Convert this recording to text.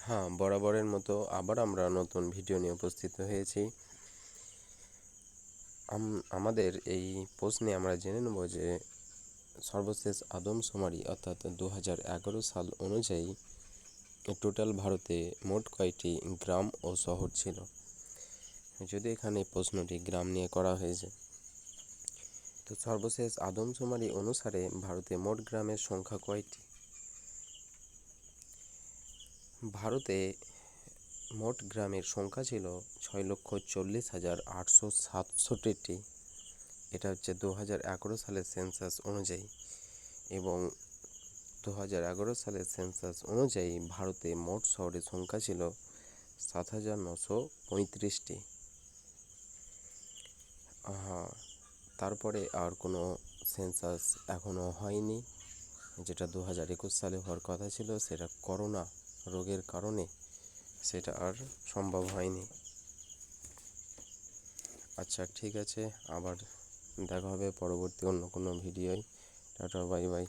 হ্যাঁ, বরাবরের মতো আবার আমরা নতুন ভিডিও নিয়ে উপস্থিত হয়েছি। আমাদের এই প্রশ্নে আমরা জেনে নেব যে সর্বশেষ আদমশুমারি অর্থাৎ 2011 সাল অনুযায়ী টোটাল ভারতে মোট কয়টি গ্রাম ও শহর ছিল। যদি এখানে প্রশ্নটি গ্রাম নিয়ে করা হয়েছে, তো সর্বশেষ আদমশুমারি অনুসারে ভারতে মোট গ্রামের সংখ্যা কয়টি? ভারতে মোট গ্রামের সংখ্যা ছিল 6,40,867টি। এটা হচ্ছে 2011 সালের সেন্সাস অনুযায়ী, এবং 2011 সালের সেন্সাস অনুযায়ী ভারতে মোট শহরের সংখ্যা ছিল 7,935টি। তারপরে আর কোনো সেন্সাস এখনও হয়নি, যেটা 2021 সালে হওয়ার কথা ছিল, সেটা করোনা রোগের কারণে সেটা আর সম্ভব হয়নি। আচ্ছা, ঠিক আছে, আবার দেখা হবে পরবর্তী অন্য কোনো ভিডিওয়। Tata, bye bye.